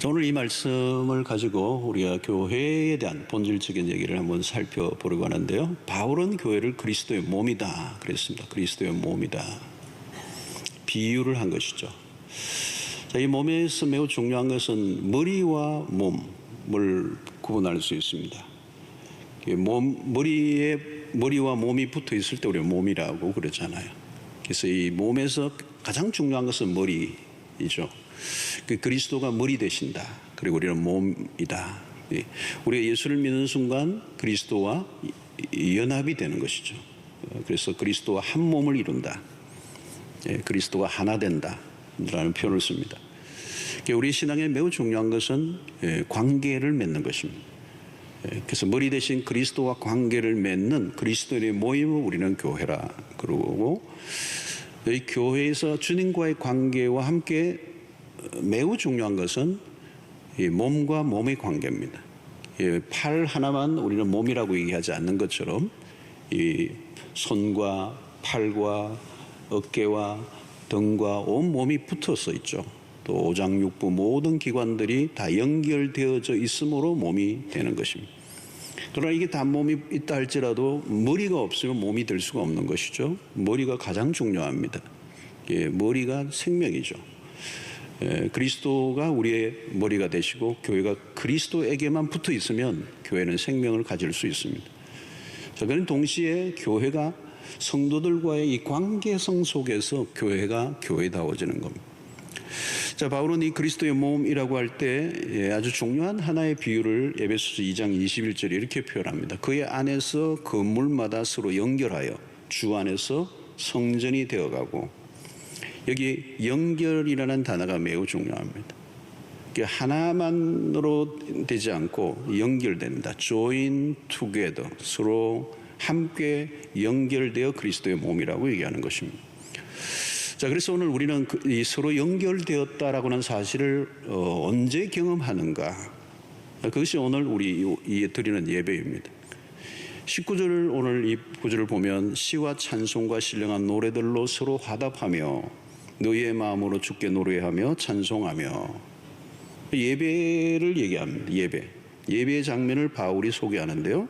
자, 오늘 이 말씀을 가지고 우리가 교회에 대한 본질적인 얘기를 한번 살펴보려고 하는데요. 바울은 교회를 그리스도의 몸이다 그랬습니다. 그리스도의 몸이다. 비유를 한 것이죠. 자, 이 몸에서 매우 중요한 것은 머리와 몸을 구분할 수 있습니다. 머리와 몸이 붙어 있을 때 우리가 몸이라고 그러잖아요. 그래서 이 몸에서 가장 중요한 것은 머리이죠. 그리스도가 머리 되신다. 그리고 우리는 몸이다. 우리가 예수를 믿는 순간 그리스도와 연합이 되는 것이죠. 그래서 그리스도와 한 몸을 이룬다. 그리스도가 하나 된다 라는 표현을 씁니다. 우리 신앙에 매우 중요한 것은 관계를 맺는 것입니다. 그래서 머리 대신 그리스도와 관계를 맺는 그리스도의 모임을 우리는 교회라 그러고, 이 교회에서 주님과의 관계와 함께 매우 중요한 것은 이 몸과 몸의 관계입니다. 팔 하나만 우리는 몸이라고 얘기하지 않는 것처럼 이 손과 팔과 어깨와 등과 온 몸이 붙어서 있죠. 또 오장육부 모든 기관들이 다 연결되어져 있으므로 몸이 되는 것입니다. 그러나 이게 다 몸이 있다 할지라도 머리가 없으면 몸이 될 수가 없는 것이죠. 머리가 가장 중요합니다. 머리가 생명이죠. 그리스도가 우리의 머리가 되시고 교회가 그리스도에게만 붙어 있으면 교회는 생명을 가질 수 있습니다. 자, 그런 동시에 교회가 성도들과의 이 관계성 속에서 교회가 교회다워지는 겁니다. 자, 바울은 이 그리스도의 몸이라고 할 때 아주 중요한 하나의 비유를 에베소서 2장 21절에 이렇게 표현합니다. 그의 안에서 건물마다 서로 연결하여 주 안에서 성전이 되어가고, 여기 연결이라는 단어가 매우 중요합니다. 하나만으로 되지 않고 연결된다. join together. 서로 함께 연결되어 그리스도의 몸이라고 얘기하는 것입니다. 자, 그래서 오늘 우리는 이 서로 연결되었다라고 하는 사실을 언제 경험하는가? 그것이 오늘 우리 드리는 예배입니다. 19절, 오늘 이 구절을 보면 시와 찬송과 신령한 노래들로 서로 화답하며 너희의 마음으로 주께 노래하며 찬송하며, 예배를 얘기합니다. 예배의 장면을 바울이 소개하는데요.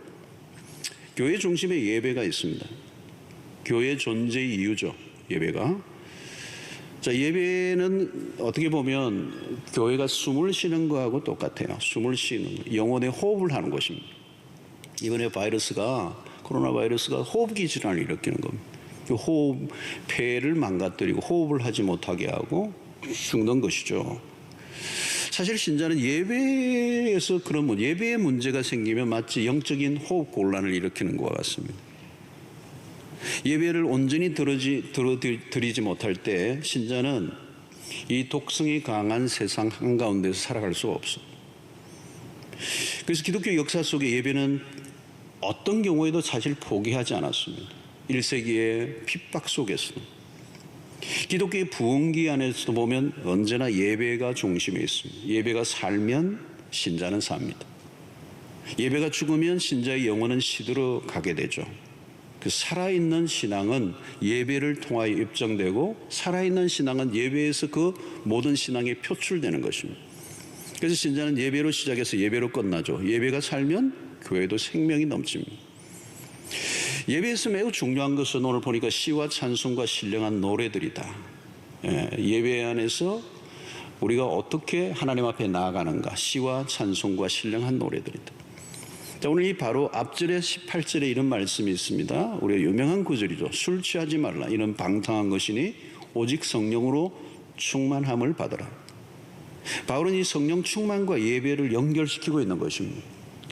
교회 중심에 예배가 있습니다. 교회 존재의 이유죠, 예배가. 자, 예배는 어떻게 보면 교회가 숨을 쉬는 거하고 똑같아요. 숨을 쉬는 거, 영혼의 호흡을 하는 것입니다. 이번에 코로나 바이러스가 호흡기 질환을 일으키는 겁니다. 호흡, 폐를 망가뜨리고 호흡을 하지 못하게 하고 죽는 것이죠. 사실 신자는 예배에서 예배에 문제가 생기면 마치 영적인 호흡 곤란을 일으키는 것과 같습니다. 예배를 온전히 드리지 못할 때 신자는 이 독성이 강한 세상 한가운데서 살아갈 수가 없습니다. 그래서 기독교 역사 속에 예배는 어떤 경우에도 사실 포기하지 않았습니다. 1세기의 핍박 속에서 기독교의 부흥기 안에서도 보면 언제나 예배가 중심에 있습니다. 예배가 살면 신자는 삽니다. 예배가 죽으면 신자의 영혼은 시들어 가게 되죠. 그 살아있는 신앙은 예배를 통하여 입증되고, 살아있는 신앙은 예배에서 그 모든 신앙이 표출되는 것입니다. 그래서 신자는 예배로 시작해서 예배로 끝나죠. 예배가 살면 교회도 생명이 넘칩니다. 예배에서 매우 중요한 것은 오늘 보니까 시와 찬송과 신령한 노래들이다. 예배 안에서 우리가 어떻게 하나님 앞에 나아가는가, 시와 찬송과 신령한 노래들이다. 자, 오늘 이 바로 앞절에 18절에 이런 말씀이 있습니다. 우리가 유명한 구절이죠. 술 취하지 말라. 이는 방탕한 것이니 오직 성령으로 충만함을 받으라. 바울은 이 성령 충만과 예배를 연결시키고 있는 것입니다.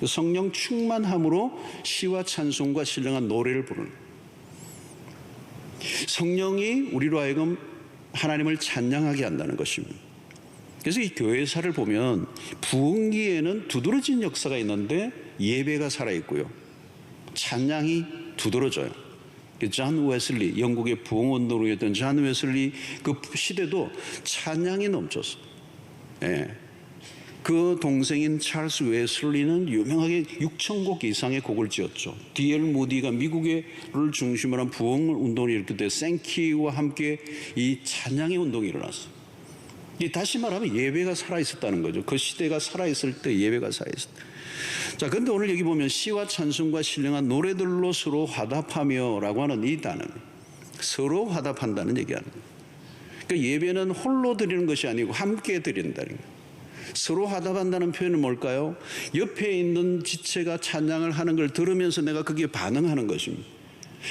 성령 충만함으로 시와 찬송과 신령한 노래를 부르는, 성령이 우리로 하여금 하나님을 찬양하게 한다는 것입니다. 그래서 이 교회사를 보면 부흥기에는 두드러진 역사가 있는데 예배가 살아있고요, 찬양이 두드러져요. 존 웨슬리, 영국의 부흥운동이었던 존 웨슬리 그 시대도 찬양이 넘쳤어요. 그 동생인 찰스 웨슬리는 유명하게 6,000곡 이상의 곡을 지었죠. D.L. 무디가 미국을 중심으로 한 부흥 운동을 일으킬 때 생키와 함께 이 찬양의 운동이 일어났어요. 다시 말하면 예배가 살아있었다는 거죠. 그 시대가 살아있을 때 예배가 살아있었다. 자, 그런데 오늘 여기 보면 시와 찬송과 신령한 노래들로 서로 화답하며라고 하는 이 단어, 서로 화답한다는 얘기하는 거예요. 그러니까 예배는 홀로 드리는 것이 아니고 함께 드린다는 거예요. 서로 화답한다는 표현은 뭘까요? 옆에 있는 지체가 찬양을 하는 걸 들으면서 내가 거기에 반응하는 것입니다.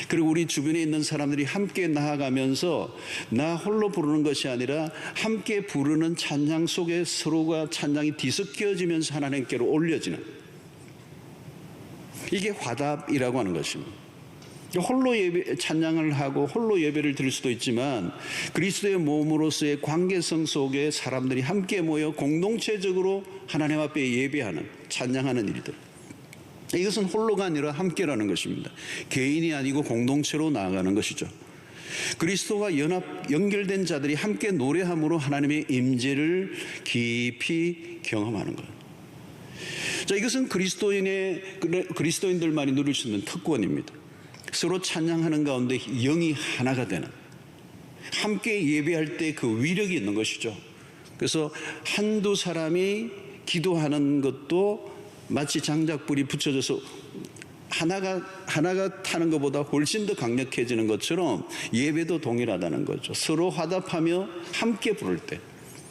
그리고 우리 주변에 있는 사람들이 함께 나아가면서 나 홀로 부르는 것이 아니라 함께 부르는 찬양 속에 서로가 찬양이 뒤섞여지면서 하나님께로 올려지는, 이게 화답이라고 하는 것입니다. 홀로 예배, 찬양을 하고 홀로 예배를 드릴 수도 있지만 그리스도의 몸으로서의 관계성 속에 사람들이 함께 모여 공동체적으로 하나님 앞에 예배하는, 찬양하는 일들, 이것은 홀로가 아니라 함께라는 것입니다. 개인이 아니고 공동체로 나아가는 것이죠. 그리스도와 연결된 자들이 함께 노래함으로 하나님의 임재를 깊이 경험하는 것. 자, 이것은 그리스도인들만이 누릴 수 있는 특권입니다. 서로 찬양하는 가운데 영이 하나가 되는, 함께 예배할 때 그 위력이 있는 것이죠. 그래서 한두 사람이 기도하는 것도 마치 장작불이 붙여져서 하나가 타는 것보다 훨씬 더 강력해지는 것처럼 예배도 동일하다는 거죠. 서로 화답하며 함께 부를 때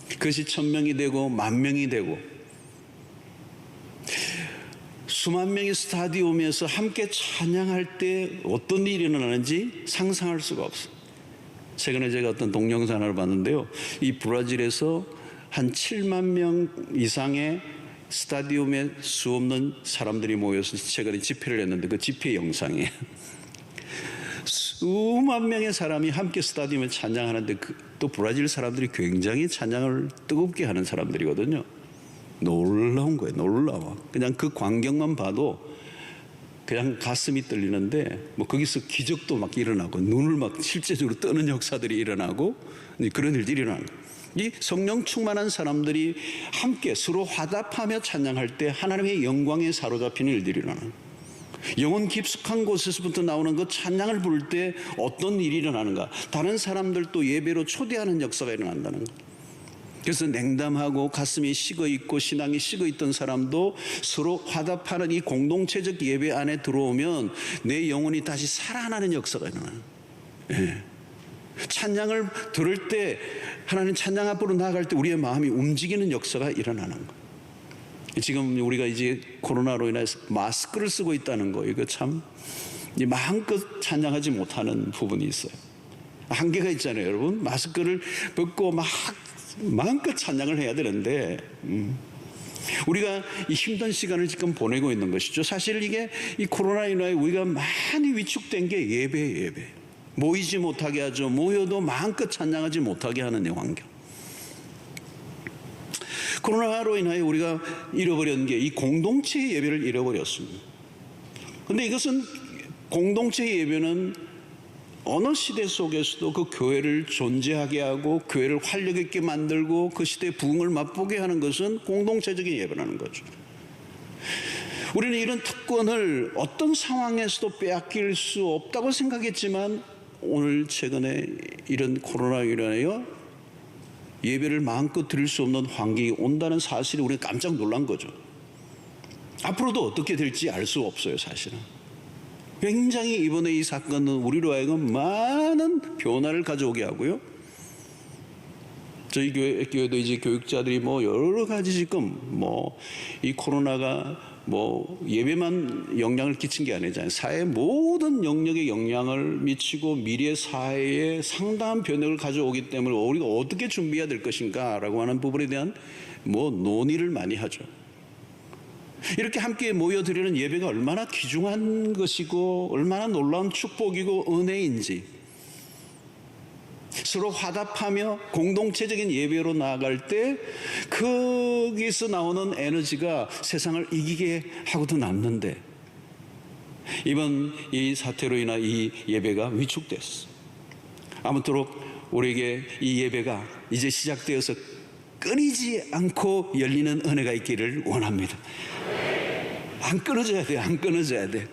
그것이 1000명이 되고 10,000명이 되고 수만 명의 스타디움에서 함께 찬양할 때 어떤 일이 일어나는지 상상할 수가 없어요. 최근에 제가 어떤 동영상을 봤는데요, 이 브라질에서 한 7만 명 이상의 스타디움에 수없는 사람들이 모여서 최근에 집회를 했는데 그 집회 영상이에요. 수만 명의 사람이 함께 스타디움에 찬양하는데 또 브라질 사람들이 굉장히 찬양을 뜨겁게 하는 사람들이거든요. 놀라운 거예요. 놀라워. 그냥 그 광경만 봐도 그냥 가슴이 떨리는데, 뭐 거기서 기적도 막 일어나고 눈을 막 실제적으로 뜨는 역사들이 일어나고 그런 일들이 일어나는 거예요. 이 성령 충만한 사람들이 함께 서로 화답하며 찬양할 때 하나님의 영광에 사로잡히는 일들이 일어나는 거예요. 영혼 깊숙한 곳에서부터 나오는 그 찬양을 부를 때 어떤 일이 일어나는가, 다른 사람들도 예배로 초대하는 역사가 일어난다는 거예요. 그래서 냉담하고 가슴이 식어있고 신앙이 식어있던 사람도 서로 화답하는 이 공동체적 예배 안에 들어오면 내 영혼이 다시 살아나는 역사가 일어나요. 예. 찬양을 들을 때, 하나님 찬양 앞으로 나아갈 때 우리의 마음이 움직이는 역사가 일어나는 거예요. 지금 우리가 이제 코로나로 인해서 마스크를 쓰고 있다는 거, 이거 참 마음껏 찬양하지 못하는 부분이 있어요. 한계가 있잖아요, 여러분. 마스크를 벗고 마음껏 찬양을 해야 되는데 우리가 이 힘든 시간을 지금 보내고 있는 것이죠. 사실 이게 이 코로나19로 인해 우리가 많이 위축된 게 예배예요. 모이지 못하게 하죠. 모여도 마음껏 찬양하지 못하게 하는 이 환경. 코로나로 인하여 우리가 잃어버린 게 이 공동체의 예배를 잃어버렸습니다. 그런데 이것은, 공동체의 예배는 어느 시대 속에서도 그 교회를 존재하게 하고 교회를 활력 있게 만들고 그 시대의 부흥을 맛보게 하는 것은 공동체적인 예배라는 거죠. 우리는 이런 특권을 어떤 상황에서도 빼앗길 수 없다고 생각했지만 오늘 최근에 이런 코로나로 인하여 예배를 마음껏 드릴 수 없는 환경이 온다는 사실에 우리가 깜짝 놀란 거죠. 앞으로도 어떻게 될지 알 수 없어요, 사실은. 굉장히 이번에 이 사건은 우리로 하여금 많은 변화를 가져오게 하고요. 저희 교회도 이제 교육자들이 뭐 여러 가지 지금 이 코로나가 예배만 영향을 끼친 게 아니잖아요. 사회 모든 영역에 영향을 미치고 미래 사회에 상당한 변화를 가져오기 때문에 우리가 어떻게 준비해야 될 것인가라고 하는 부분에 대한 논의를 많이 하죠. 이렇게 함께 모여드리는 예배가 얼마나 귀중한 것이고 얼마나 놀라운 축복이고 은혜인지, 서로 화답하며 공동체적인 예배로 나아갈 때 거기서 나오는 에너지가 세상을 이기게 하고도 남는데, 이번 이 사태로 인한 이 예배가 위축됐어. 아무쪼록 우리에게 이 예배가 이제 시작되어서 끊이지 않고 열리는 은혜가 있기를 원합니다. 안 끊어져야 돼. 안 끊어져야 돼.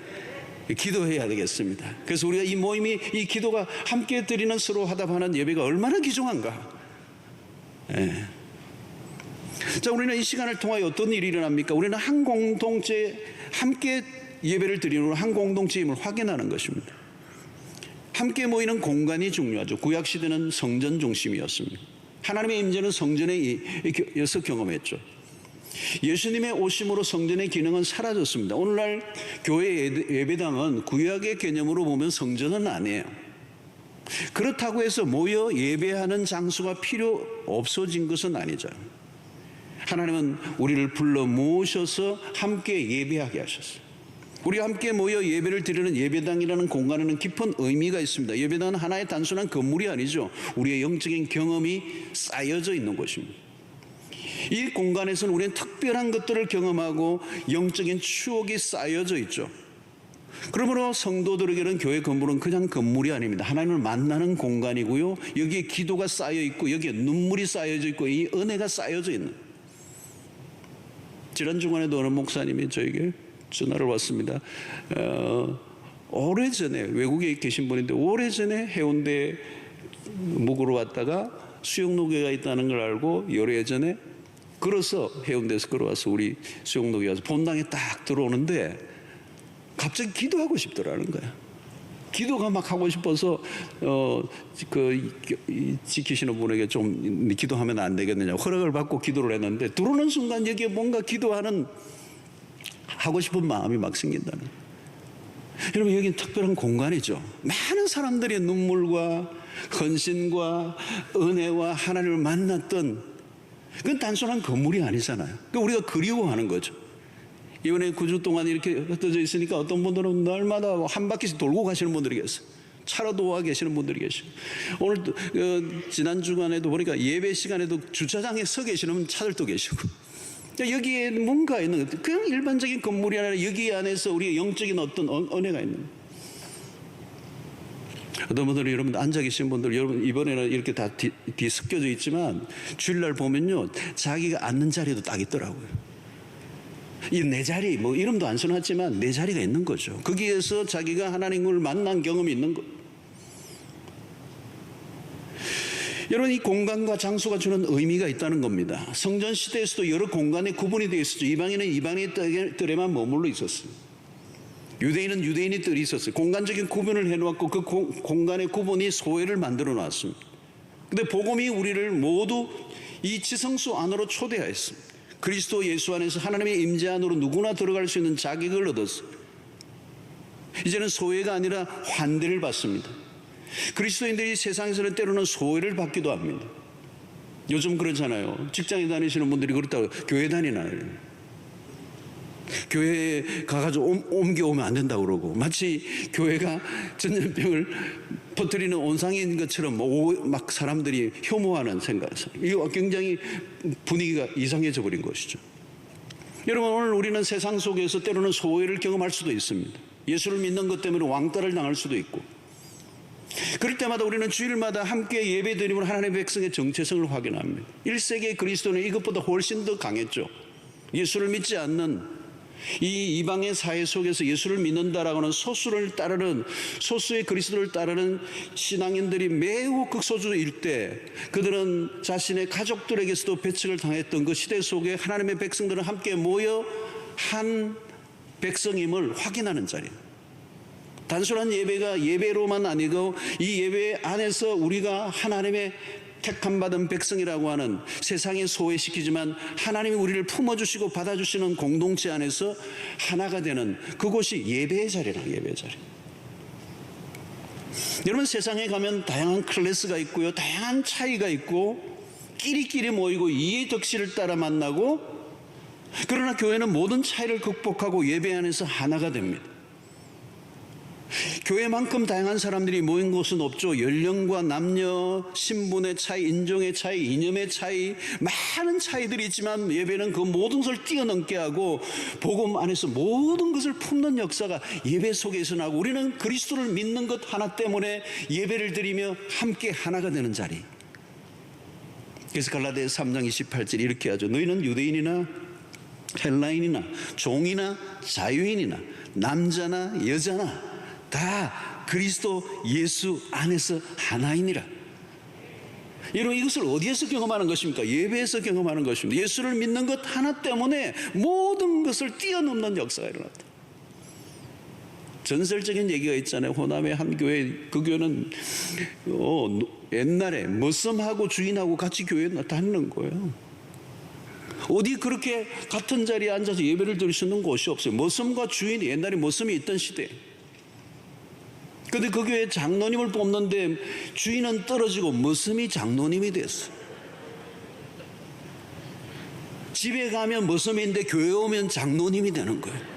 기도해야 되겠습니다. 그래서 우리가 이 모임이, 이 기도가 함께 드리는 서로 화답하는 예배가 얼마나 귀중한가. 예. 자, 우리는 이 시간을 통하여 어떤 일이 일어납니까? 우리는 한 공동체, 함께 예배를 드리는 한 공동체임을 확인하는 것입니다. 함께 모이는 공간이 중요하죠. 구약시대는 성전 중심이었습니다. 하나님의 임재는 성전에서 경험했죠. 예수님의 오심으로 성전의 기능은 사라졌습니다. 오늘날 교회 예배당은 구약의 개념으로 보면 성전은 아니에요. 그렇다고 해서 모여 예배하는 장소가 필요 없어진 것은 아니죠. 하나님은 우리를 불러 모으셔서 함께 예배하게 하셨어요. 우리가 함께 모여 예배를 드리는 예배당이라는 공간에는 깊은 의미가 있습니다. 예배당은 하나의 단순한 건물이 아니죠. 우리의 영적인 경험이 쌓여져 있는 곳입니다. 이 공간에서는 우리는 특별한 것들을 경험하고 영적인 추억이 쌓여져 있죠. 그러므로 성도들에게는 교회 건물은 그냥 건물이 아닙니다. 하나님을 만나는 공간이고요. 여기에 기도가 쌓여 있고 여기에 눈물이 쌓여져 있고 이 은혜가 쌓여져 있는. 지난 주간에도 어느 목사님이 저에게 전화를 왔습니다. 오래전에 외국에 계신 분인데 오래전에 해운대 묵으러 왔다가 수영로교가 있다는 걸 알고 열애전에 걸어서 해운대에서 걸어와서 우리 수영로교에 와서 본당에 딱 들어오는데 갑자기 기도하고 싶더라는 거야. 기도가 막 하고 싶어서 지키시는 분에게 좀 기도하면 안 되겠느냐 허락을 받고 기도를 했는데 들어오는 순간 여기에 뭔가 기도하는 하고 싶은 마음이 막 생긴다는. 여러분 여기는 특별한 공간이죠. 많은 사람들이 눈물과 헌신과 은혜와 하나님을 만났던 그건 단순한 건물이 아니잖아요. 그러니까 우리가 그리워하는 거죠. 이번에 9주 동안 이렇게 흩어져 있으니까 어떤 분들은 날마다 한 바퀴씩 돌고 가시는 분들이 계세요. 차로도 와 계시는 분들이 계시고 오늘 지난 주간에도 보니까 예배 시간에도 주차장에 서 계시는 차들도 계시고 여기에 뭔가 있는 것. 그냥 일반적인 건물이 아니라 여기 안에서 우리의 영적인 어떤 은혜가 있는 것. 어떤 분들은 여러분 앉아 계신 분들 여러분 이번에는 이렇게 다 뒤 섞여져 있지만 주일날 보면요 자기가 앉는 자리도 딱 있더라고요. 이 내 자리 뭐 이름도 안 써놨지만 내 자리가 있는 거죠. 거기에서 자기가 하나님을 만난 경험이 있는 것. 여러분 이 공간과 장소가 주는 의미가 있다는 겁니다. 성전 시대에서도 여러 공간에 구분이 되어 있었죠. 이방인은 이방인의 뜰에만 머물러 있었어요. 유대인은 유대인의 뜰이 있었어요. 공간적인 구분을 해놓았고 그 공간의 구분이 소외를 만들어 놨습니다. 근데 복음이 우리를 모두 이 지성소 안으로 초대하였습니다. 그리스도 예수 안에서 하나님의 임재 안으로 누구나 들어갈 수 있는 자격을 얻었어요. 이제는 소외가 아니라 환대를 받습니다. 그리스도인들이 세상에서는 때로는 소외를 받기도 합니다. 요즘 그렇잖아요. 직장에 다니시는 분들이 그렇다고 교회 다니나요? 교회에 가가지고 옮겨오면 안 된다고 그러고 마치 교회가 전염병을 퍼뜨리는 온상인 것처럼 막 사람들이 혐오하는 생각. 이거 굉장히 분위기가 이상해져 버린 것이죠. 여러분 오늘 우리는 세상 속에서 때로는 소외를 경험할 수도 있습니다. 예수를 믿는 것 때문에 왕따를 당할 수도 있고 그럴 때마다 우리는 주일마다 함께 예배드림으로 하나님의 백성의 정체성을 확인합니다. 1세기의 그리스도는 이것보다 훨씬 더 강했죠. 예수를 믿지 않는 이 이방의 사회 속에서 예수를 믿는다라고 하는 소수의 그리스도를 따르는 신앙인들이 매우 극소수일 때 그들은 자신의 가족들에게서도 배척을 당했던 그 시대 속에 하나님의 백성들은 함께 모여 한 백성임을 확인하는 자리입니다. 단순한 예배가 예배로만 아니고 이 예배 안에서 우리가 하나님의 택함받은 백성이라고 하는 세상에 소외시키지만 하나님이 우리를 품어주시고 받아주시는 공동체 안에서 하나가 되는 그곳이 예배의 자리라. 예배의 자리. 여러분 세상에 가면 다양한 클래스가 있고요. 다양한 차이가 있고 끼리끼리 모이고 이해 덕실을 따라 만나고 그러나 교회는 모든 차이를 극복하고 예배 안에서 하나가 됩니다. 교회만큼 다양한 사람들이 모인 곳은 없죠. 연령과 남녀, 신분의 차이, 인종의 차이, 이념의 차이 많은 차이들이 있지만 예배는 그 모든 것을 뛰어넘게 하고 복음 안에서 모든 것을 품는 역사가 예배 속에서 나고 우리는 그리스도를 믿는 것 하나 때문에 예배를 드리며 함께 하나가 되는 자리. 그래서 갈라디아서 3장 28절 이렇게 하죠. 너희는 유대인이나 헬라인이나 종이나 자유인이나 남자나 여자나 다 그리스도 예수 안에서 하나이니라. 여러분, 이것을 어디에서 경험하는 것입니까? 예배에서 경험하는 것입니다. 예수를 믿는 것 하나 때문에 모든 것을 뛰어넘는 역사가 일어났다. 전설적인 얘기가 있잖아요. 호남의 한 교회, 그 교회는 옛날에 머슴하고 주인하고 같이 교회에 다니는 거예요. 어디 그렇게 같은 자리에 앉아서 예배를 드릴 수 있는 곳이 없어요. 머슴과 주인이, 옛날에 머슴이 있던 시대. 근데 그 교회 장로님을 뽑는데 주인은 떨어지고 머슴이 장로님이 됐어. 집에 가면 머슴인데 교회 오면 장로님이 되는 거예요.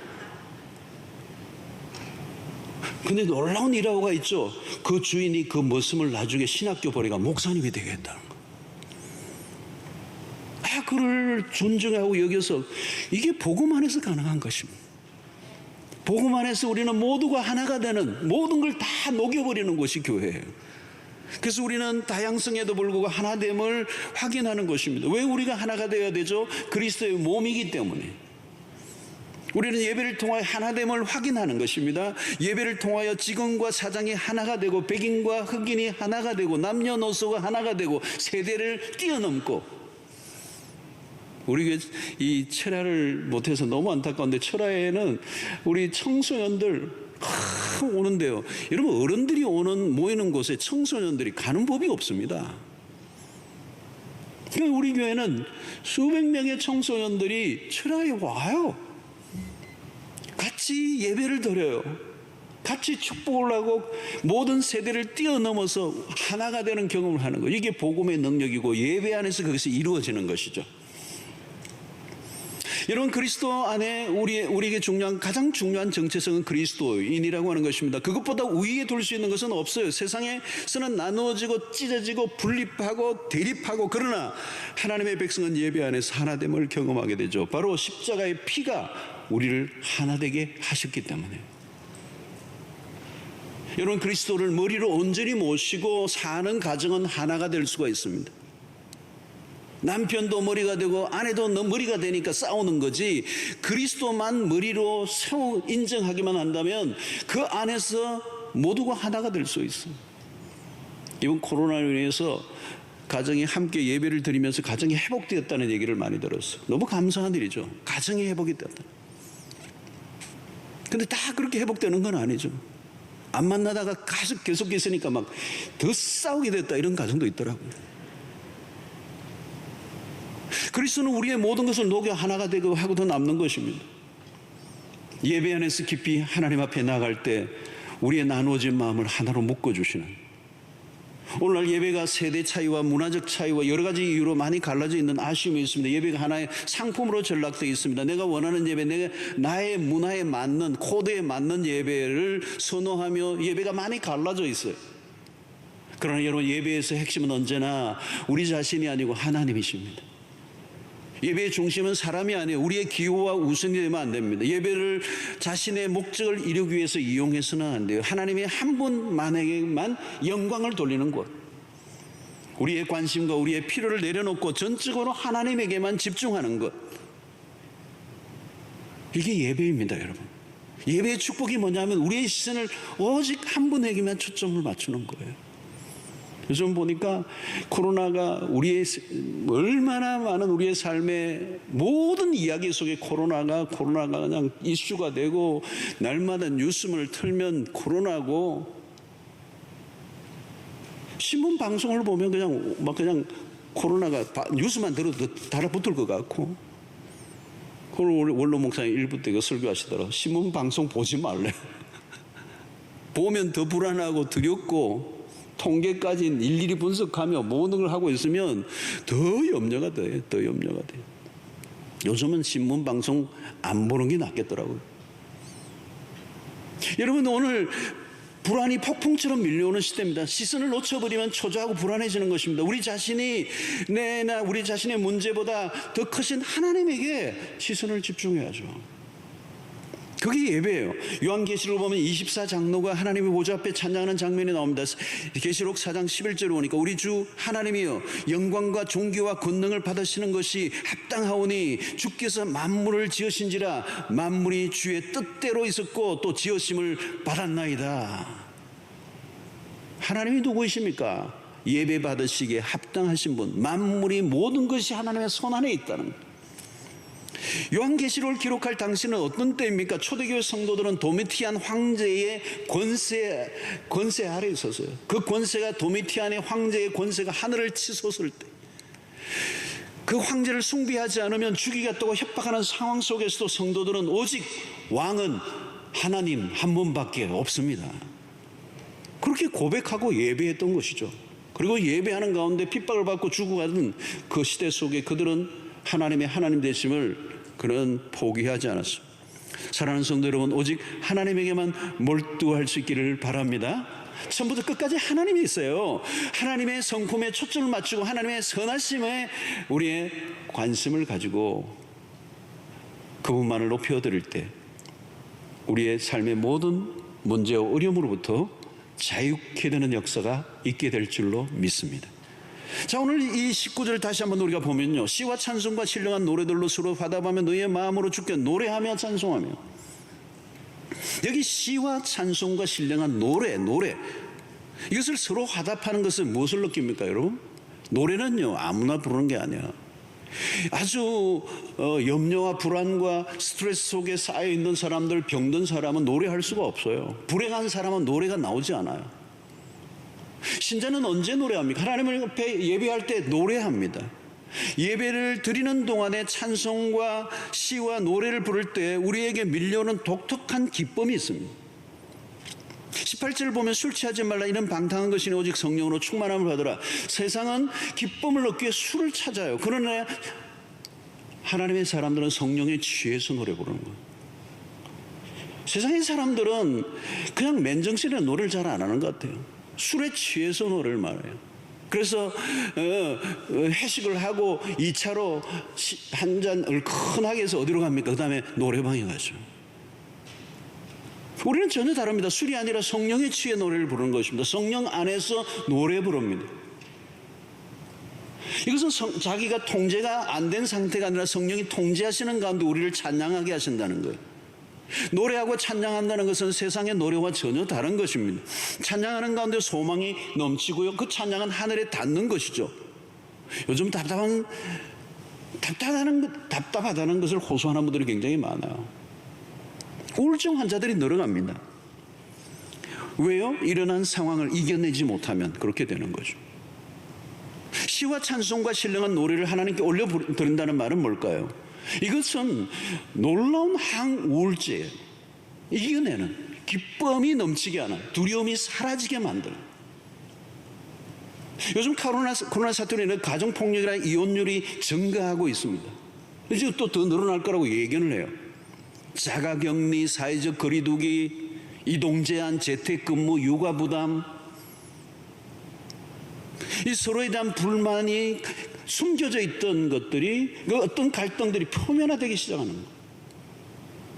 근데 놀라운 일화가 있죠. 그 주인이 그 머슴을 나중에 신학교 보내가 목사님이 되겠다는 거예요. 그를 존중하고 여겨서, 이게 복음 안에서 가능한 것입니다. 복음 안에서 우리는 모두가 하나가 되는, 모든 걸 다 녹여버리는 것이 교회예요. 그래서 우리는 다양성에도 불구하고 하나됨을 확인하는 것입니다. 왜 우리가 하나가 되어야 되죠? 그리스도의 몸이기 때문에. 우리는 예배를 통하여 하나됨을 확인하는 것입니다. 예배를 통하여 직원과 사장이 하나가 되고, 백인과 흑인이 하나가 되고, 남녀노소가 하나가 되고, 세대를 뛰어넘고. 우리 이 철야를 못해서 너무 안타까운데, 철야에는 우리 청소년들 오는데요. 여러분, 어른들이 모이는 곳에 청소년들이 가는 법이 없습니다. 그러니까 우리 교회는 수백 명의 청소년들이 철야에 와요. 같이 예배를 드려요. 같이 축복을 하고 모든 세대를 뛰어넘어서 하나가 되는 경험을 하는 거예요. 이게 복음의 능력이고, 예배 안에서 그것이 이루어지는 것이죠. 여러분, 그리스도 안에 우리에게 가장 중요한 정체성은 그리스도인이라고 하는 것입니다. 그것보다 위에 둘 수 있는 것은 없어요. 세상에서는 나누어지고 찢어지고 분립하고 대립하고, 그러나 하나님의 백성은 예배 안에서 하나됨을 경험하게 되죠. 바로 십자가의 피가 우리를 하나되게 하셨기 때문에. 여러분, 그리스도를 머리로 온전히 모시고 사는 가정은 하나가 될 수가 있습니다. 남편도 머리가 되고 아내도 머리가 되니까 싸우는 거지, 그리스도만 머리로 인정하기만 한다면 그 안에서 모두가 하나가 될 수 있어요. 이번 코로나로 인해서 가정이 함께 예배를 드리면서 가정이 회복되었다는 얘기를 많이 들었어요. 너무 감사한 일이죠. 가정이 회복이 되었다. 근데 다 그렇게 회복되는 건 아니죠. 안 만나다가 계속 있으니까 막 더 싸우게 됐다, 이런 가정도 있더라고요. 그리스도는 우리의 모든 것을 녹여 하나가 되고 하고 더 남는 것입니다. 예배 안에서 깊이 하나님 앞에 나갈 때 우리의 나누어진 마음을 하나로 묶어주시는, 오늘날 예배가 세대 차이와 문화적 차이와 여러 가지 이유로 많이 갈라져 있는 아쉬움이 있습니다. 예배가 하나의 상품으로 전락되어 있습니다. 내가 원하는 예배, 나의 문화에 맞는, 코드에 맞는 예배를 선호하며 예배가 많이 갈라져 있어요. 그러나 여러분, 예배에서 핵심은 언제나 우리 자신이 아니고 하나님이십니다. 예배의 중심은 사람이 아니에요. 우리의 기호와 우선이 되면 안 됩니다. 예배를 자신의 목적을 이루기 위해서 이용해서는 안 돼요. 하나님의 한 분만에게만 영광을 돌리는 것, 우리의 관심과 우리의 필요를 내려놓고 전적으로 하나님에게만 집중하는 것, 이게 예배입니다. 여러분, 예배의 축복이 뭐냐면 우리의 시선을 오직 한 분에게만 초점을 맞추는 거예요. 요즘 보니까 코로나가 얼마나 많은 우리의 삶의 모든 이야기 속에 코로나가 그냥 이슈가 되고, 날마다 뉴스를 틀면 코로나고, 신문 방송을 보면 그냥 코로나가 뉴스만 들어도 달라붙을 것 같고, 그걸 원로 목사님 1부 때 설교하시더라고요. 신문 방송 보지 말래요. 보면 더 불안하고 두렵고, 통계까지 일일이 분석하며 모든 걸 하고 있으면 더 염려가 돼요. 요즘은 신문 방송 안 보는 게 낫겠더라고요. 여러분, 오늘 불안이 폭풍처럼 밀려오는 시대입니다. 시선을 놓쳐버리면 초조하고 불안해지는 것입니다. 우리 자신의 문제보다 더 크신 하나님에게 시선을 집중해야죠. 그게 예배예요. 요한계시록을 보면 24장로가 하나님의 보좌 앞에 찬양하는 장면이 나옵니다. 계시록 4장 11절에 보니까, 우리 주 하나님이여, 영광과 존귀와 권능을 받으시는 것이 합당하오니 주께서 만물을 지으신지라 만물이 주의 뜻대로 있었고 또 지으심을 받았나이다. 하나님이 누구이십니까? 예배 받으시기에 합당하신 분, 만물이 모든 것이 하나님의 손 안에 있다는 것. 요한계시록을 기록할 당시는 어떤 때입니까? 초대교회 성도들은 도미티안 황제의 권세 아래에 있었어요. 그 권세가, 도미티안의 황제의 권세가 하늘을 치솟을 때, 그 황제를 숭배하지 않으면 죽이겠다고 협박하는 상황 속에서도 성도들은 오직 왕은 하나님 한 분밖에 없습니다. 그렇게 고백하고 예배했던 것이죠. 그리고 예배하는 가운데 핍박을 받고 죽어가는 그 시대 속에 그들은 하나님의 하나님 되심을 그는 포기하지 않았습니다. 사랑하는 성도 여러분, 오직 하나님에게만 몰두할 수 있기를 바랍니다. 처음부터 끝까지 하나님이 있어요. 하나님의 성품에 초점을 맞추고 하나님의 선하심에 우리의 관심을 가지고 그분만을 높여드릴 때 우리의 삶의 모든 문제와 어려움으로부터 자유케 되는 역사가 있게 될 줄로 믿습니다. 자, 오늘 이 19절 다시 한번 우리가 보면요, 시와 찬송과 신령한 노래들로 서로 화답하며 너희의 마음으로 주께 노래하며 찬송하며. 여기 시와 찬송과 신령한 노래, 이것을 서로 화답하는 것은 무엇을 느낍니까, 여러분? 노래는요, 아무나 부르는 게 아니야. 아주 염려와 불안과 스트레스 속에 쌓여 있는 사람들, 병든 사람은 노래할 수가 없어요. 불행한 사람은 노래가 나오지 않아요. 신자는 언제 노래합니까? 하나님 앞에 예배할 때 노래합니다. 예배를 드리는 동안에 찬송과 시와 노래를 부를 때 우리에게 밀려오는 독특한 기쁨이 있습니다. 18절을 보면 술 취하지 말라, 이는 방탕한 것이니 오직 성령으로 충만함을 받으라. 세상은 기쁨을 얻기 위해 술을 찾아요. 그러나 하나님의 사람들은 성령에 취해서 노래 부르는 거예요. 세상의 사람들은 그냥 맨정신에 노래를 잘 안 하는 것 같아요. 술에 취해서 노래를 말해요. 그래서 회식을 하고 2차로 한 잔 얼큰하게 해서 어디로 갑니까? 그 다음에 노래방에 가죠. 우리는 전혀 다릅니다. 술이 아니라 성령에 취해 노래를 부르는 것입니다. 성령 안에서 노래 부릅니다. 이것은 자기가 통제가 안 된 상태가 아니라 성령이 통제하시는 가운데 우리를 찬양하게 하신다는 거예요. 노래하고 찬양한다는 것은 세상의 노래와 전혀 다른 것입니다. 찬양하는 가운데 소망이 넘치고요, 그 찬양은 하늘에 닿는 것이죠. 요즘 답답하다는 것을 호소하는 분들이 굉장히 많아요. 우울증 환자들이 늘어납니다. 왜요? 일어난 상황을 이겨내지 못하면 그렇게 되는 거죠. 시와 찬송과 신령한 노래를 하나님께 올려드린다는 말은 뭘까요? 이것은 놀라운 항우울제예요. 이겨내는, 기쁨이 넘치게 하는, 두려움이 사라지게 만드는. 요즘 코로나 사태로 인해 가정폭력이나 이혼율이 증가하고 있습니다. 이제 또 더 늘어날 거라고 예견을 해요. 자가격리, 사회적 거리두기, 이동제한, 재택근무, 육아부담, 이 서로에 대한 불만이 숨겨져 있던 것들이, 어떤 갈등들이 표면화되기 시작하는 거예요.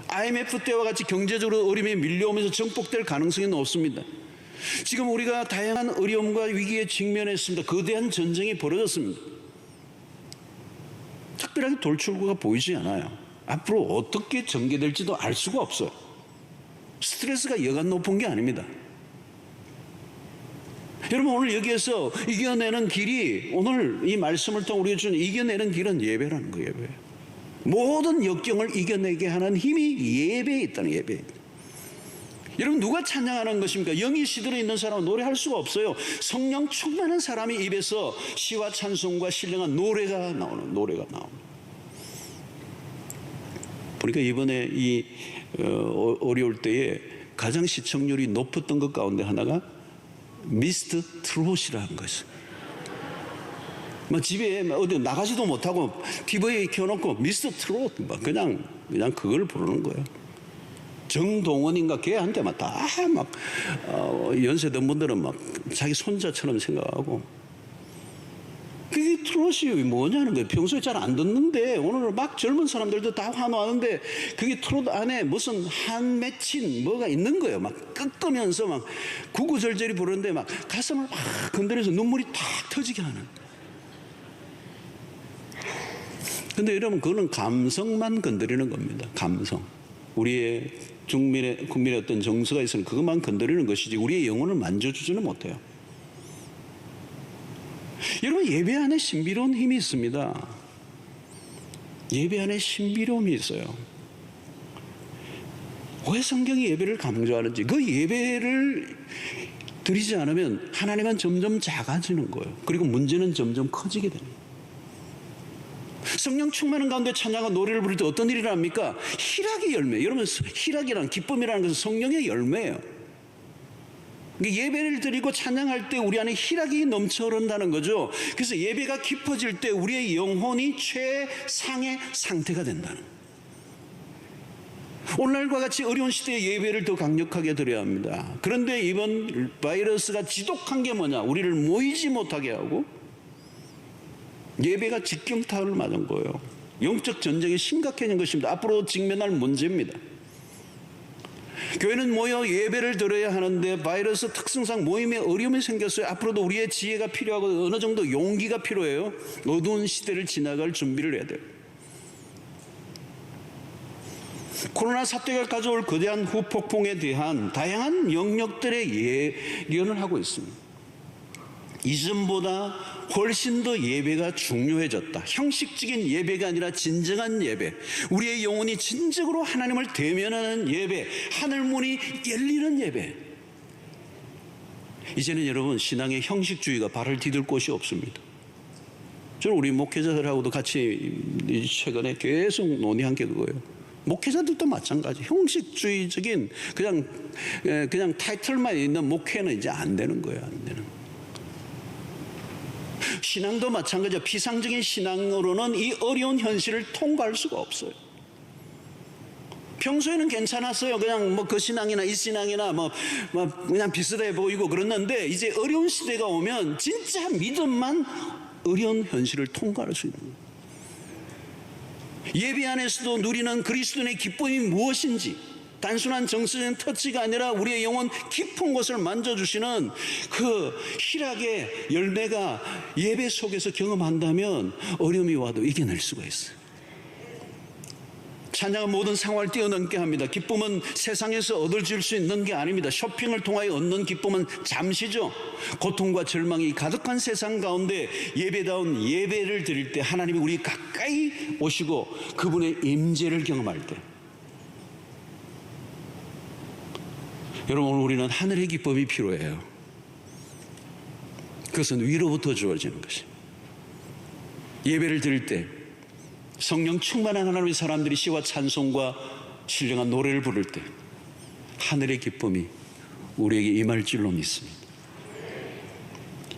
IMF 때와 같이 경제적으로 어려움이 밀려오면서 정복될 가능성이 높습니다. 지금 우리가 다양한 어려움과 위기에 직면했습니다. 거대한 전쟁이 벌어졌습니다. 특별하게 돌출구가 보이지 않아요. 앞으로 어떻게 전개될지도 알 수가 없어요. 스트레스가 여간 높은 게 아닙니다. 여러분, 오늘 여기에서 이겨내는 길이, 오늘 이 말씀을 통해 우리가 주는 이겨내는 길은 예배라는 거예요. 예배. 모든 역경을 이겨내게 하는 힘이 예배에 있다는, 예배에. 여러분, 누가 찬양하는 것입니까? 영이 시들어 있는 사람은 노래할 수가 없어요. 성령 충만한 사람이 입에서 시와 찬송과 신령한 노래가 나오는. 그러니까 이번에 이 어려울 때에 가장 시청률이 높았던 것 가운데 하나가 미스터 트롯이라는 것이. 집에 어디 나가지도 못하고 TV에 켜놓고 미스터 트롯 그냥 그걸 부르는 거예요. 정동원인가 걔한테 연세든 분들은 자기 손자처럼 생각하고, 그게 트롯이 뭐냐는 거예요. 평소에 잘 안 듣는데 오늘 젊은 사람들도 다 환호하는데 그게 트롯 안에 무슨 한 맺힌 뭐가 있는 거예요. 끄끄면서 구구절절히 부르는데 가슴을 건드려서 눈물이 탁 터지게 하는. 근데 여러분, 그거는 감성만 건드리는 겁니다. 감성. 우리의 국민의 어떤 정서가 있으면 그것만 건드리는 것이지 우리의 영혼을 만져주지는 못해요. 여러분, 예배 안에 신비로운 힘이 있습니다. 예배 안에 신비로움이 있어요. 왜 성경이 예배를 강조하는지, 그 예배를 드리지 않으면 하나님은 점점 작아지는 거예요. 그리고 문제는 점점 커지게 됩니다. 성령 충만한 가운데 찬양과 노래를 부를 때 어떤 일이 일어납니까? 희락의 열매. 여러분, 희락이란, 기쁨이라는 것은 성령의 열매예요. 예배를 드리고 찬양할 때 우리 안에 희락이 넘쳐 흐른다는 거죠. 그래서 예배가 깊어질 때 우리의 영혼이 최상의 상태가 된다는 거예요. 오늘날과 같이 어려운 시대에 예배를 더 강력하게 드려야 합니다. 그런데 이번 바이러스가 지독한 게 뭐냐? 우리를 모이지 못하게 하고 예배가 직경타를 맞은 거예요. 영적 전쟁이 심각해진 것입니다. 앞으로 직면할 문제입니다. 교회는 모여 예배를 드려야 하는데 바이러스 특성상 모임에 어려움이 생겼어요. 앞으로도 우리의 지혜가 필요하고 어느 정도 용기가 필요해요. 어두운 시대를 지나갈 준비를 해야 돼요. 코로나 사태가 가져올 거대한 후폭풍에 대한 다양한 영역들의 예견을 하고 있습니다. 이전보다 훨씬 더 예배가 중요해졌다. 형식적인 예배가 아니라 진정한 예배, 우리의 영혼이 진정으로 하나님을 대면하는 예배, 하늘문이 열리는 예배. 이제는 여러분, 신앙의 형식주의가 발을 디딜 곳이 없습니다. 저는 우리 목회자들하고도 같이 최근에 계속 논의한 게 그거예요. 목회자들도 마찬가지. 형식주의적인 그냥 타이틀만 있는 목회는 이제 안 되는 거예요. 안 되는 거예요. 신앙도 마찬가지죠. 피상적인 신앙으로는 이 어려운 현실을 통과할 수가 없어요. 평소에는 괜찮았어요. 그냥 그 신앙이나 이 신앙이나 그냥 비슷해 보이고 그랬는데, 이제 어려운 시대가 오면 진짜 믿음만 어려운 현실을 통과할 수 있는 거예요. 예배 안에서도 누리는 그리스도인의 기쁨이 무엇인지, 단순한 정서적인 터치가 아니라 우리의 영혼 깊은 곳을 만져주시는 그 희락의 열매가 예배 속에서 경험한다면 어려움이 와도 이겨낼 수가 있어요. 찬양은 모든 상황을 뛰어넘게 합니다. 기쁨은 세상에서 얻어질 수 있는 게 아닙니다. 쇼핑을 통하여 얻는 기쁨은 잠시죠. 고통과 절망이 가득한 세상 가운데 예배다운 예배를 드릴 때 하나님이 우리 가까이 오시고 그분의 임재를 경험할 때, 여러분, 우리는 하늘의 기쁨이 필요해요. 그것은 위로부터 주어지는 것입니다. 예배를 드릴 때 성령 충만한 하나님의 사람들이 시와 찬송과 신령한 노래를 부를 때 하늘의 기쁨이 우리에게 임할 줄로 믿습니다.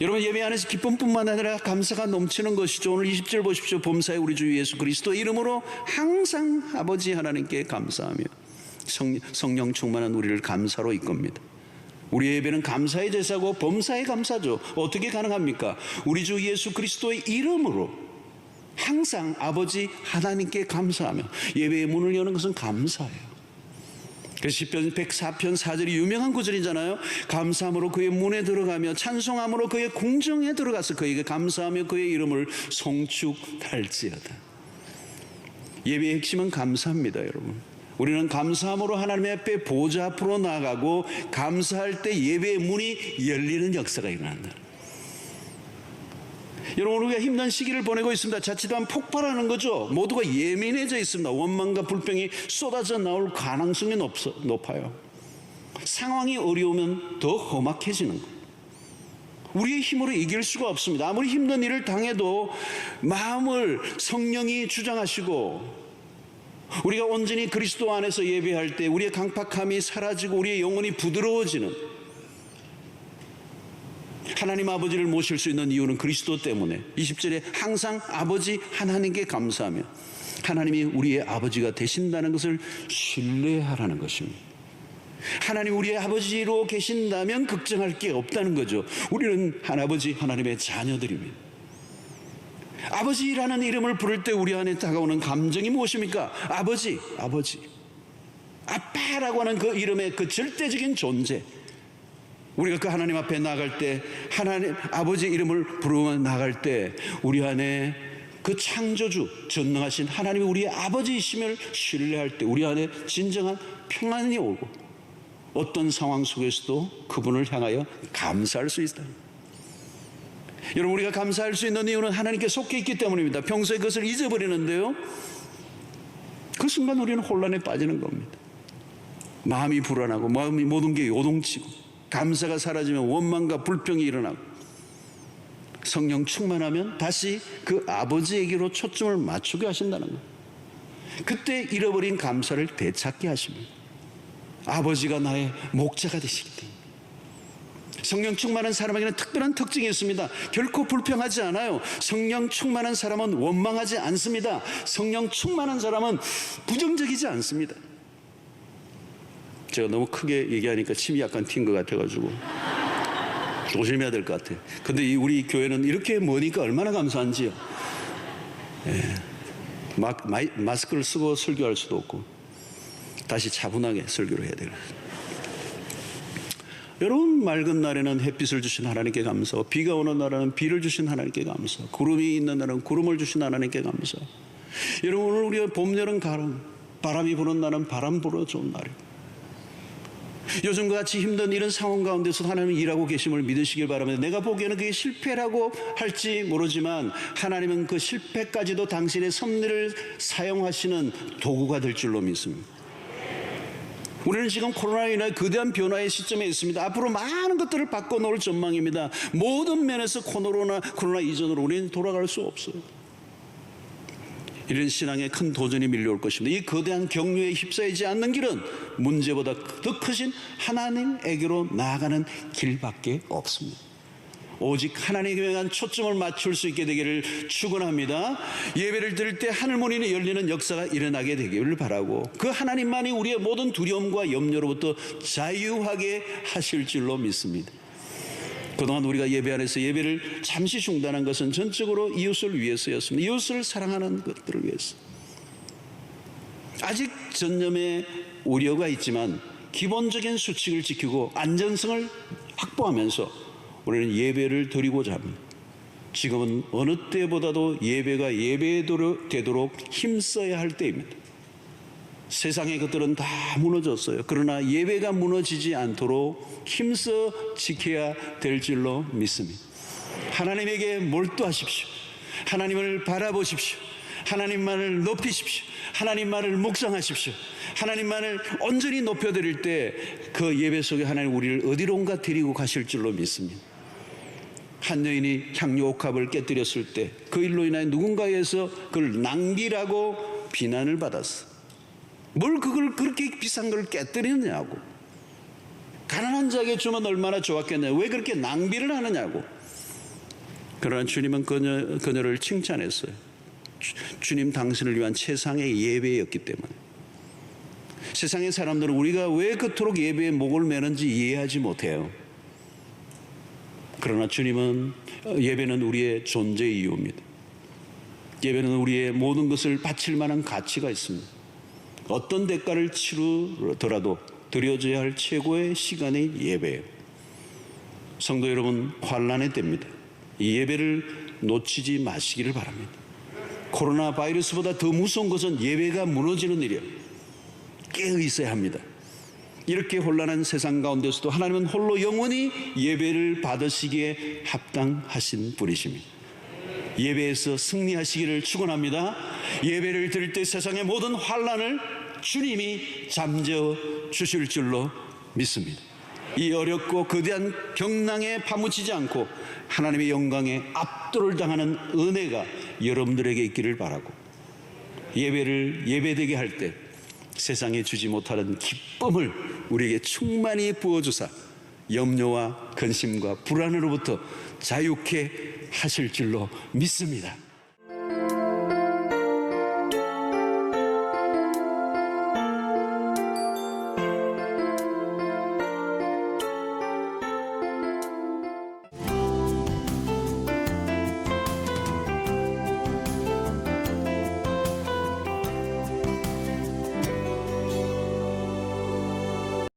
여러분, 예배 안에서 기쁨뿐만 아니라 감사가 넘치는 것이죠. 오늘 20절 보십시오. 범사에 우리 주 예수 그리스도 이름으로 항상 아버지 하나님께 감사하며 성령 충만한 우리를 감사로 이끕니다. 우리의 예배는 감사의 제사고 범사의 감사죠. 어떻게 가능합니까? 우리 주 예수 그리스도의 이름으로 항상 아버지 하나님께 감사하며 예배의 문을 여는 것은 감사예요. 그래서 시편 104편 4절이 유명한 구절이잖아요. 감사함으로 그의 문에 들어가며 찬송함으로 그의 궁정에 들어가서 그에게 감사하며 그의 이름을 송축할지어다. 예배의 핵심은 감사입니다, 여러분. 우리는 감사함으로 하나님의 앞에 보좌 앞으로 나가고 감사할 때 예배의 문이 열리는 역사가 일어난다. 여러분, 우리가 힘든 시기를 보내고 있습니다. 자칫하면 폭발하는 거죠. 모두가 예민해져 있습니다. 원망과 불평이 쏟아져 나올 가능성이 높아요. 상황이 어려우면 더 험악해지는 거예요. 우리의 힘으로 이길 수가 없습니다. 아무리 힘든 일을 당해도 마음을 성령이 주장하시고 우리가 온전히 그리스도 안에서 예배할 때 우리의 강팍함이 사라지고 우리의 영혼이 부드러워지는, 하나님 아버지를 모실 수 있는 이유는 그리스도 때문에 20절에 항상 아버지 하나님께 감사하며 하나님이 우리의 아버지가 되신다는 것을 신뢰하라는 것입니다. 하나님 우리의 아버지로 계신다면 걱정할 게 없다는 거죠. 우리는 아버지 하나님의 자녀들입니다. 아버지라는 이름을 부를 때 우리 안에 다가오는 감정이 무엇입니까? 아버지, 아버지. 아빠라고 하는 그 이름의 그 절대적인 존재. 우리가 그 하나님 앞에 나갈 때, 하나님 아버지 이름을 부르며 나갈 때 우리 안에 그 창조주 전능하신 하나님이 우리의 아버지이심을 신뢰할 때 우리 안에 진정한 평안이 오고 어떤 상황 속에서도 그분을 향하여 감사할 수 있다. 여러분, 우리가 감사할 수 있는 이유는 하나님께 속해 있기 때문입니다. 평소에 그것을 잊어버리는데요, 그 순간 우리는 혼란에 빠지는 겁니다. 마음이 불안하고 마음이 모든 게 요동치고 감사가 사라지면 원망과 불평이 일어나고, 성령 충만하면 다시 그 아버지에게로 초점을 맞추게 하신다는 거예요. 그때 잃어버린 감사를 되찾게 하십니다. 아버지가 나의 목자가 되시기 때문에. 성령 충만한 사람에게는 특별한 특징이 있습니다. 결코 불평하지 않아요. 성령 충만한 사람은 원망하지 않습니다. 성령 충만한 사람은 부정적이지 않습니다. 제가 너무 크게 얘기하니까 침이 약간 튄 것 같아가지고 조심해야 될 것 같아요. 근데 우리 교회는 이렇게 머니까 얼마나 감사한지요. 마스크를 쓰고 설교할 수도 없고 다시 차분하게 설교를 해야 돼요. 여러분, 맑은 날에는 햇빛을 주신 하나님께 감사하고, 비가 오는 날에는 비를 주신 하나님께 감사하고, 구름이 있는 날에는 구름을 주신 하나님께 감사하고, 여러분, 오늘 우리가 봄, 여름, 가을, 바람이 부는 날은 바람 불어 좋은 날이고, 요즘과 같이 힘든 이런 상황 가운데서 하나님은 일하고 계심을 믿으시길 바랍니다. 내가 보기에는 그게 실패라고 할지 모르지만 하나님은 그 실패까지도 당신의 섭리를 사용하시는 도구가 될 줄로 믿습니다. 우리는 지금 코로나로 인해 거대한 변화의 시점에 있습니다. 앞으로 많은 것들을 바꿔놓을 전망입니다. 모든 면에서 코로나 이전으로 우리는 돌아갈 수 없어요. 이런 신앙에 큰 도전이 밀려올 것입니다. 이 거대한 경륜에 휩싸이지 않는 길은 문제보다 더 크신 하나님에게로 나아가는 길밖에 없습니다. 오직 하나님께 향한 초점을 맞출 수 있게 되기를 축원합니다. 예배를 드릴 때 하늘문이 열리는 역사가 일어나게 되기를 바라고, 그 하나님만이 우리의 모든 두려움과 염려로부터 자유하게 하실 줄로 믿습니다. 그동안 우리가 예배 안에서 예배를 잠시 중단한 것은 전적으로 이웃을 위해서였습니다. 이웃을 사랑하는 것들을 위해서. 아직 전염의 우려가 있지만 기본적인 수칙을 지키고 안전성을 확보하면서 우리는 예배를 드리고자 합니다. 지금은 어느 때보다도 예배가 예배되도록 힘써야 할 때입니다. 세상의 것들은 다 무너졌어요. 그러나 예배가 무너지지 않도록 힘써 지켜야 될 줄로 믿습니다. 하나님에게 몰두하십시오. 하나님을 바라보십시오. 하나님만을 높이십시오. 하나님만을 묵상하십시오. 하나님만을 온전히 높여드릴 때 그 예배 속에 하나님 우리를 어디론가 데리고 가실 줄로 믿습니다. 한 여인이 향료 옥합을 깨뜨렸을 때 그 일로 인하여 누군가에서 그걸 낭비라고 비난을 받았어. 뭘 그걸 그렇게 비싼 걸 깨뜨리느냐고. 가난한 자에게 주면 얼마나 좋았겠냐. 왜 그렇게 낭비를 하느냐고. 그러나 주님은 그녀를 칭찬했어요. 주님 당신을 위한 최상의 예배였기 때문에. 세상의 사람들은 우리가 왜 그토록 예배에 목을 매는지 이해하지 못해요. 그러나 주님은 예배는 우리의 존재의 이유입니다. 예배는 우리의 모든 것을 바칠 만한 가치가 있습니다. 어떤 대가를 치르더라도 드려져야 할 최고의 시간이 예배예요. 성도 여러분, 환난의 때입니다. 이 예배를 놓치지 마시기를 바랍니다. 코로나 바이러스보다 더 무서운 것은 예배가 무너지는 일이에요. 깨어 있어야 합니다. 이렇게 혼란한 세상 가운데서도 하나님은 홀로 영원히 예배를 받으시기에 합당하신 분이십니다. 예배에서 승리하시기를 축원합니다. 예배를 드릴 때 세상의 모든 환난을 주님이 잠재워 주실 줄로 믿습니다. 이 어렵고 거대한 경랑에 파묻히지 않고 하나님의 영광에 압도를 당하는 은혜가 여러분들에게 있기를 바라고, 예배를 예배되게 할 때 세상에 주지 못하는 기쁨을 우리에게 충만히 부어주사 염려와 근심과 불안으로부터 자유케 하실 줄로 믿습니다.